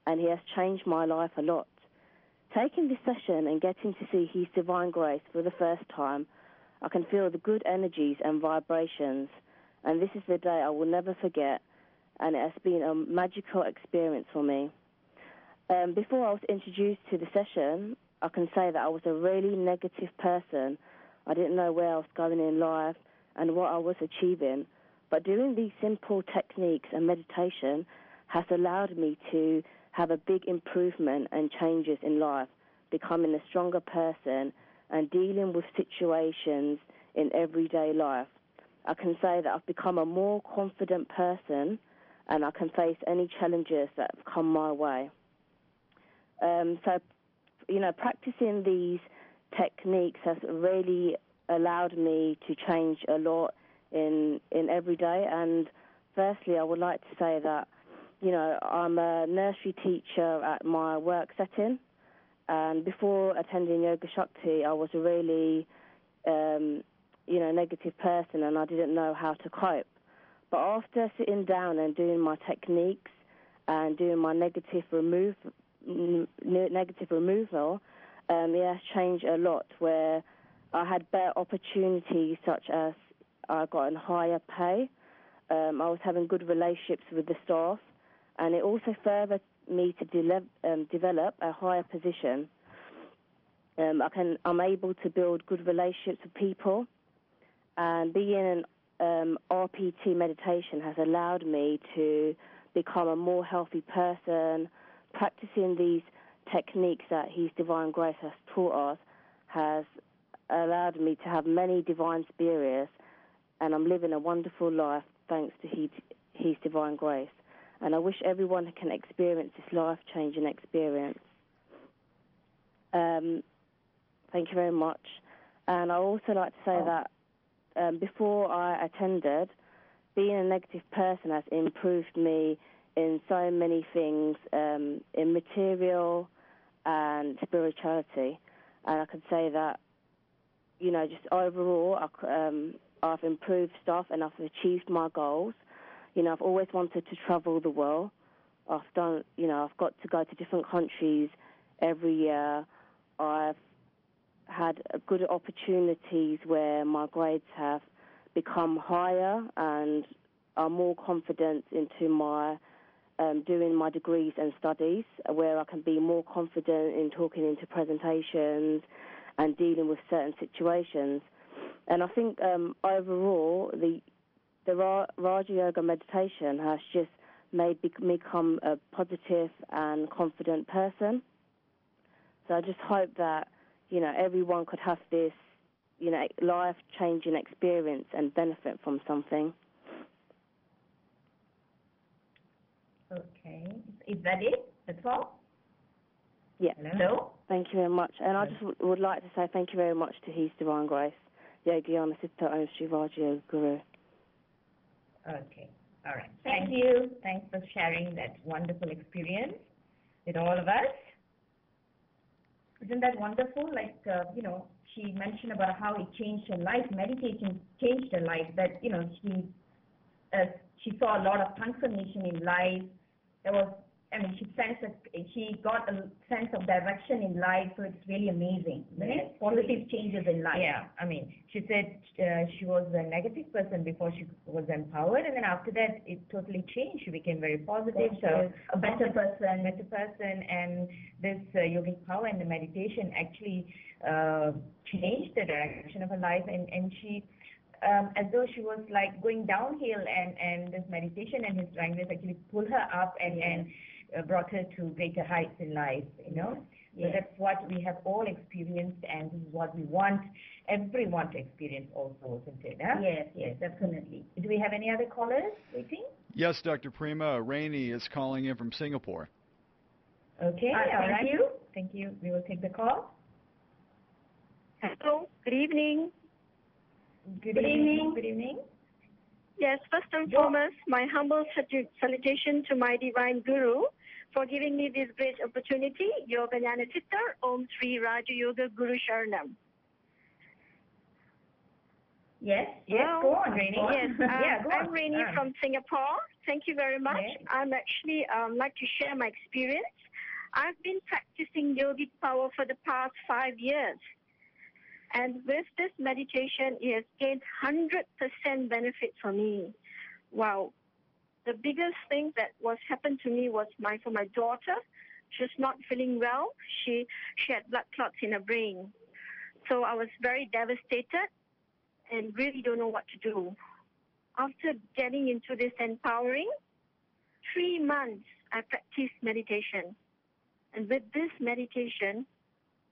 [SPEAKER 9] and he has changed my life a lot. Taking this session and getting to see His Divine Grace for the first time, I can feel the good energies and vibrations, and this is the day I will never forget, and it has been a magical experience for me. Before I was introduced to the session, I can say that I was a really negative person. I didn't know where I was going in life and what I was achieving, but doing these simple techniques and meditation has allowed me to have a big improvement and changes in life, becoming a stronger person and dealing with situations in everyday life. I can say that I've become a more confident person and I can face any challenges that have come my way. Practicing these techniques has really allowed me to change a lot in every day. And firstly, I would like to say that, I'm a nursery teacher at my work setting. And before attending Yoga Shakti, I was a really, negative person, and I didn't know how to cope. But after sitting down and doing my techniques and doing my negative removal, it has changed a lot, where I had better opportunities, such as I got a higher pay. I was having good relationships with the staff, and it also furthered me to develop a higher position. I'm able to build good relationships with people, and being in RPT meditation has allowed me to become a more healthy person. Practicing these techniques that His Divine Grace has taught us has allowed me to have many divine spirits, and I'm living a wonderful life thanks to His Divine Grace. And I wish everyone can experience this life-changing experience. Thank you very much. And I also like to say that before I attended, being a negative person has improved me in so many things, in material and spirituality. And I could say that, just overall, I've improved stuff and I've achieved my goals. I've always wanted to travel the world. I've got to go to different countries every year. I've had good opportunities where my grades have become higher and I'm more confident into my doing my degrees and studies, where I can be more confident in talking into presentations and dealing with certain situations. And I think overall, the Raja Yoga meditation has just made me become a positive and confident person. So I just hope that, everyone could have this, life-changing experience and benefit from something.
[SPEAKER 7] Okay. Is that it? That's all?
[SPEAKER 9] Yeah.
[SPEAKER 7] Hello?
[SPEAKER 9] Thank you very much. And I just would like to say thank you very much to His Divine Grace, Yogic Siddha Om Sri Raja Yoga Guru.
[SPEAKER 7] Okay. All right. Thank you. Thanks for sharing that wonderful experience with all of us. Isn't that wonderful? Like, she mentioned about how it changed her life. Meditation changed her life. That, she saw a lot of transformation in life. She got a sense of direction in life, so it's really amazing. Yes. Positive changes in life. Yeah, she said she was a negative person before she was empowered, and then after that, it totally changed. She became very positive, so a better person, and this yogic power and the meditation actually changed the direction of her life, and she, as though she was like going downhill, and this meditation and His Divine Grace actually pulled her up and brought her to greater heights in life,
[SPEAKER 1] Yes.
[SPEAKER 7] So that's what we have all experienced, and this is what we want everyone to experience also, isn't it? Huh? Yes, definitely. Do we have any other callers waiting?
[SPEAKER 8] Yes, Dr. Prema. Rainey is calling in from Singapore.
[SPEAKER 7] Okay, all right. Thank you. We will take the call.
[SPEAKER 10] Hello, good evening.
[SPEAKER 7] Good evening.
[SPEAKER 10] Yes, first and foremost, my humble salutation to my Divine Guru for giving me this great opportunity, Yoga Jnana Siddha Om Sri Raja Yoga Guru Sharanam.
[SPEAKER 7] Yes, go on, Rainey.
[SPEAKER 10] Yes,
[SPEAKER 7] go on.
[SPEAKER 10] I'm Rainey from Singapore. Thank you very much.
[SPEAKER 7] Yes.
[SPEAKER 10] I'm actually like to share my experience. I've been practicing yogic power for the past 5 years. And with this meditation, it has gained 100% benefit for me. Wow. The biggest thing that was happened to me was for my daughter. She's not feeling well. She had blood clots in her brain. So I was very devastated and really don't know what to do. After getting into this empowering, 3 months I practiced meditation. And with this meditation,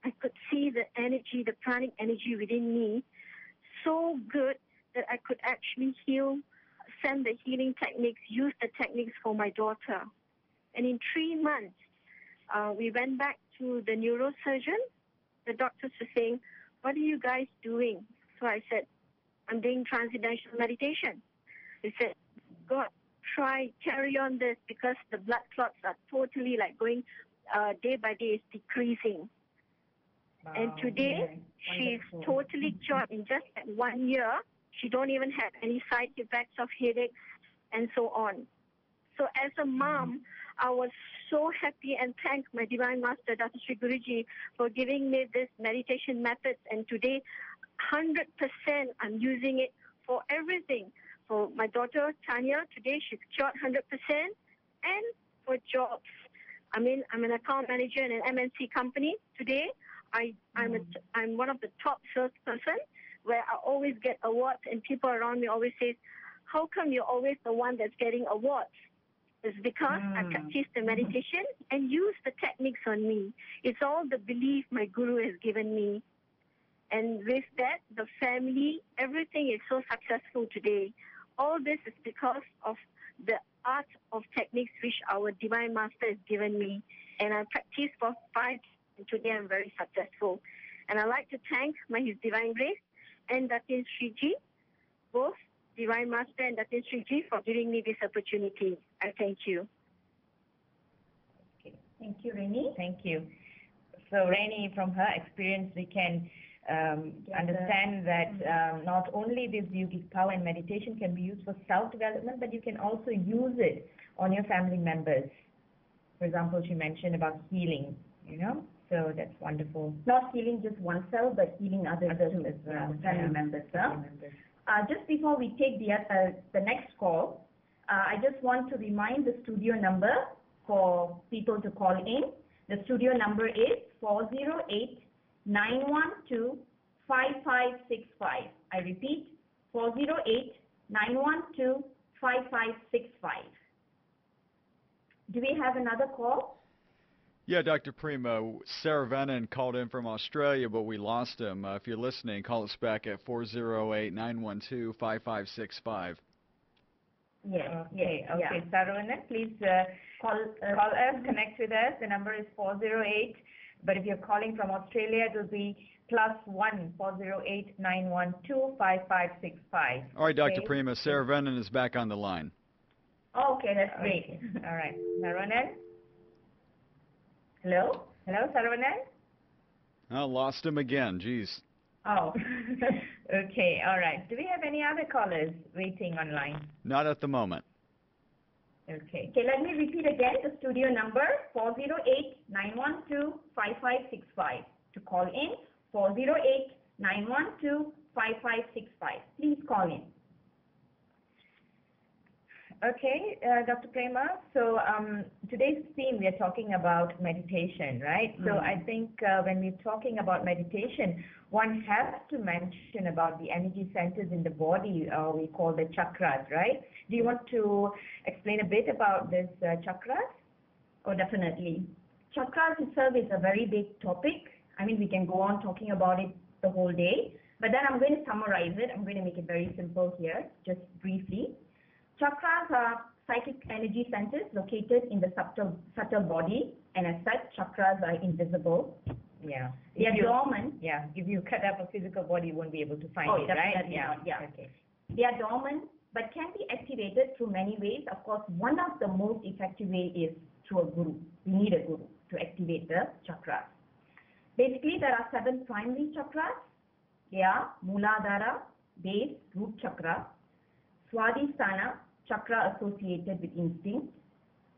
[SPEAKER 10] I could see the energy, the pranic energy within me, so good that I could actually send the healing techniques, use the techniques for my daughter. And in 3 months, we went back to the neurosurgeon. The doctors were saying, "What are you guys doing?" So I said, "I'm doing transcendental meditation." They said, "God, carry on this because the blood clots are totally like going day by day, is decreasing." Wow. And today, she's totally cured in just 1 year. She don't even have any side effects of headaches and so on. So as a mom, I was so happy and thank my Divine Master, Dr. Sri Guruji, for giving me this meditation methods. And today, 100% I'm using it for everything. For my daughter, Tanya, today she's cured 100%. And for jobs. I'm an account manager in an MNC company. Today, I'm one of the top salesperson where I always get awards, and people around me always say, how come you're always the one that's getting awards? It's because I practice the meditation and use the techniques on me. It's all the belief my guru has given me. And with that, the family, everything is so successful today. All this is because of the art of techniques which our Divine Master has given me. And I practice for 5 years, and today I'm very successful. And I'd like to thank His Divine Grace and Datin Sriji, both Divine Master and Datin Sriji, for giving me this opportunity. I thank you.
[SPEAKER 7] Okay. Thank you, Rainey. Thank you. So, Rainey, from her experience, we can understand that not only this yogic power and meditation can be used for self-development, but you can also use it on your family members. For example, she mentioned about healing, so that's wonderful. Not healing just oneself, but healing others too, as well, family members. Just before we take the next call, I just want to remind the studio number for people to call in. The studio number is 408-912-5565. I repeat, 408-912-5565. Do we have another call?
[SPEAKER 8] Yeah, Dr. Prima, Sarah Venon called in from Australia, but we lost him. If you're listening, call us back at 408-912-5565.
[SPEAKER 7] Yes. Okay. Sarah Venon, please call us, connect with us. The number is 408. But if you're calling from Australia, it will be +1 408-912-5565.
[SPEAKER 8] All right, Dr. Prima, Sarah Venon is back on the line.
[SPEAKER 7] Okay, that's great. All right. Sarah Venon? Hello, Sarah Venon?
[SPEAKER 8] I lost him again. Jeez.
[SPEAKER 7] Oh, okay. All right. Do we have any other callers waiting online?
[SPEAKER 8] Not at the moment.
[SPEAKER 7] Okay, let me repeat again the studio number, 408-912-5565. To call in, 408-912-5565. Please call in. Okay, Dr. Prema, so today's theme, we are talking about meditation, right? So I think when we're talking about meditation, one has to mention about the energy centers in the body, we call the chakras, right? Do you want to explain a bit about this chakras? Oh, definitely. Chakras itself is a very big topic. I mean, we can go on talking about it the whole day, but then I'm going to summarize it. I'm going to make it very simple here, just briefly. Chakras are psychic energy centers located in the subtle body, and as such, chakras are invisible. Yeah. They are dormant. Yeah. If you cut up a physical body, you won't be able to find it, right? Yeah. Okay. They are dormant, but can be activated through many ways. Of course, one of the most effective ways is through a guru. We need a guru to activate the chakras. Basically, there are 7 primary chakras. They are Mooladhara, base, root chakra, Swadhisthana, chakra associated with instinct,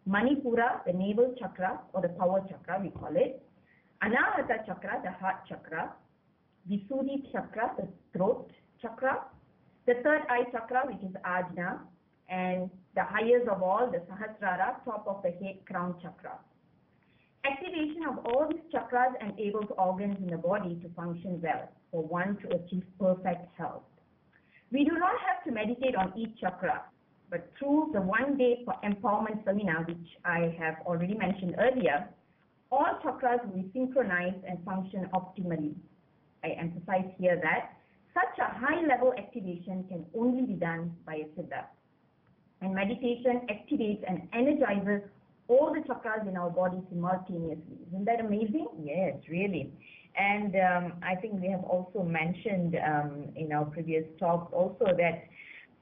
[SPEAKER 7] Manipura, the navel chakra or the power chakra we call it, Anahata chakra, the heart chakra, Visuddhi chakra, the throat chakra, the third eye chakra which is Ajna, and the highest of all, the Sahasrara, top of the head crown chakra. Activation of all these chakras enables organs in the body to function well for one to achieve perfect health. We do not have to meditate on each chakra, but through the one-day empowerment seminar, which I have already mentioned earlier, all chakras will be synchronized and function optimally. I emphasize here that such a high-level activation can only be done by a siddha. And meditation activates and energizes all the chakras in our body simultaneously. Isn't that amazing? Yes, really. And I think we have also mentioned in our previous talks also that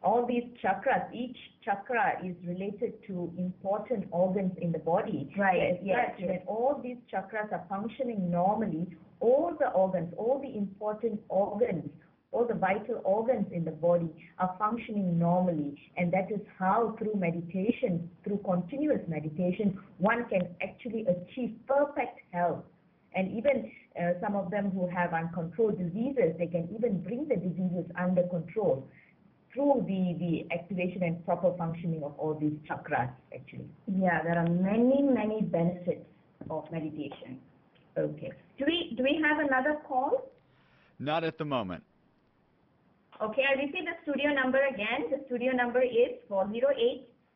[SPEAKER 7] all these chakras, each chakra is related to important organs in the body. Right. Yes. When all these chakras are functioning normally, all the organs, all the important organs, all the vital organs in the body are functioning normally. And that is how through meditation, through continuous meditation, one can actually achieve perfect health. And even some of them who have uncontrolled diseases, they can even bring the diseases under control through the activation and proper functioning of all these chakras, actually. Yeah, there are many benefits of meditation. Okay. Do we have another call?
[SPEAKER 8] Not at the moment.
[SPEAKER 7] Okay, I repeat the studio number again. The studio number is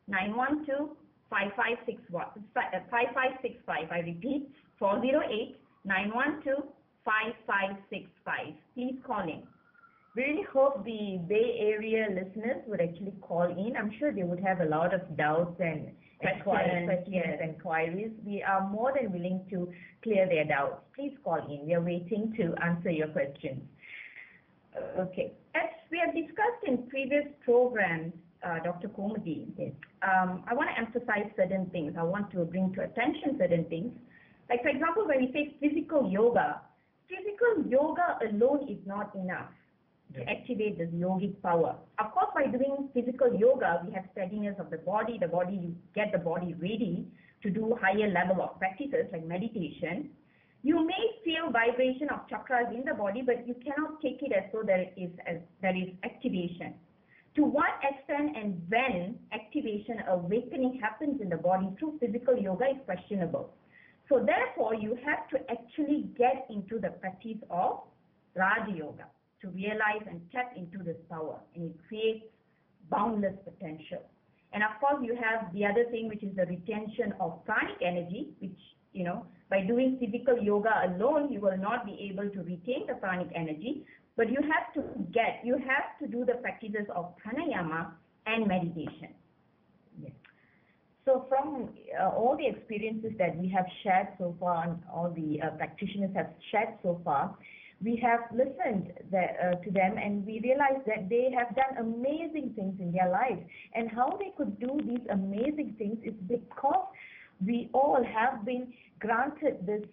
[SPEAKER 7] 408-912-5565. I repeat, 408-912-5565. Please call in. We really hope the Bay Area listeners would actually call in. I'm sure they would have a lot of doubts and inquiries. We are more than willing to clear their doubts. Please call in. We are waiting to answer your questions. Okay. As we have discussed in previous programs, Dr. Komadi, I want to emphasize certain things. I want to bring to attention certain things. Like, for example, when we say physical yoga alone is not enough to activate this yogic power. Of course, by doing physical yoga, we have steadiness of the body. You get the body ready to do higher level of practices like meditation. You may feel vibration of chakras in the body, but you cannot take it as though there is activation. To what extent and when activation, awakening happens in the body through physical yoga is questionable. So therefore, you have to actually get into the practice of Raja Yoga to realize and tap into this power, and it creates boundless potential. And of course, you have the other thing, which is the retention of pranic energy, which, by doing physical yoga alone, you will not be able to retain the pranic energy, but you have to do the practices of pranayama and meditation. Yes. So from all the experiences that we have shared so far, and all the practitioners have shared so far, we have listened to them, and we realized that they have done amazing things in their lives. And how they could do these amazing things is because we all have been granted this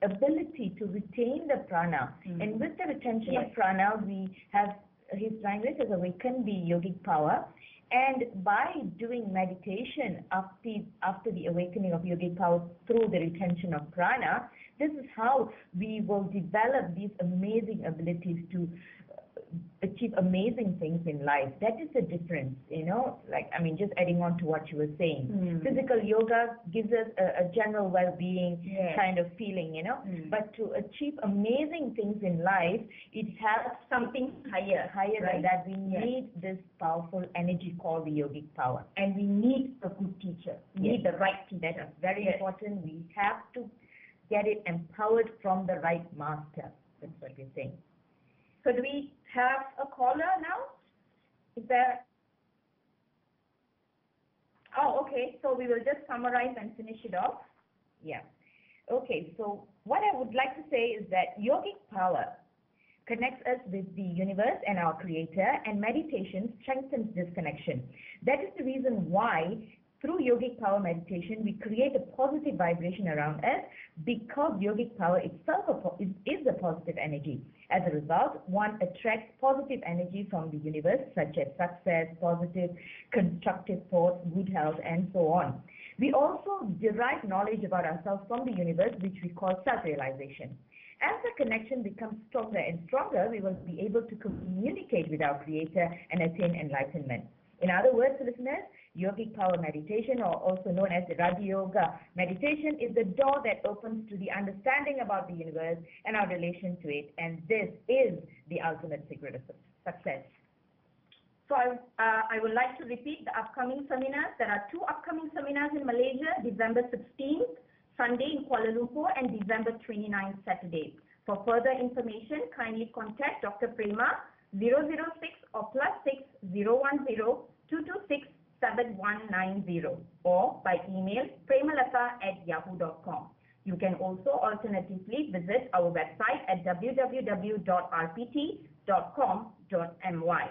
[SPEAKER 7] ability to retain the prana. And with the retention of prana, we have, His language has awakened the yogic power. And by doing meditation after the awakening of yogic power through the retention of prana, this is how we will develop these amazing abilities to achieve amazing things in life. That is the difference, just adding on to what you were saying. Physical yoga gives us a general well-being kind of feeling, but to achieve amazing things in life, it has something higher than that. We need this powerful energy called the yogic power, and we need a good teacher. We need the right teacher. That is very important. We have to get it empowered from the right master. That's what we're saying. So do we have a caller now? Is there? Oh, okay. So we will just summarize and finish it off. Yeah. Okay. So what I would like to say is that yogic power connects us with the universe and our creator, and meditation strengthens this connection. That is the reason why through yogic power meditation, we create a positive vibration around us, because yogic power itself is a positive energy. As a result, one attracts positive energy from the universe, such as success, positive, constructive thoughts, good health, and so on. We also derive knowledge about ourselves from the universe, which we call self-realization. As the connection becomes stronger and stronger, we will be able to communicate with our creator and attain enlightenment. In other words, listeners, yogic power meditation, or also known as the Raja Yoga meditation, is the door that opens to the understanding about the universe and our relation to it, and this is the ultimate secret of success. So I would like to repeat the upcoming seminars. There are 2 upcoming seminars in Malaysia, December 16th, Sunday in Kuala Lumpur, and December 29th, Saturday. For further information, kindly contact Dr. Prema 006 or +6 010 226 7190, or by email premalata@yahoo.com. You can also alternatively visit our website at www.rpt.com.my.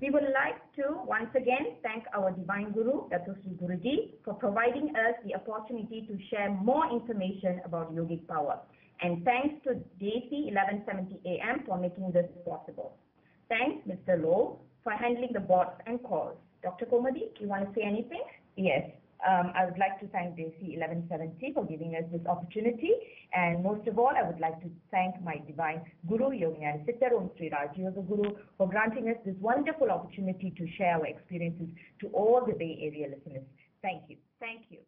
[SPEAKER 7] We would like to once again thank our Divine Guru, Dr. Sri Guruji, for providing us the opportunity to share more information about yogic power. And thanks to Desi 1170 AM for making this possible. Thanks, Mr. Low, for handling the boards and calls. Dr. Komadi, you want to say anything? Yes. I would like to thank Desi 1170 for giving us this opportunity, and most of all, I would like to thank my divine Guru, Yogic Siddhar Om Sri Raja Yoga Guru, for granting us this wonderful opportunity to share our experiences to all the Bay Area listeners. Thank you. Thank you.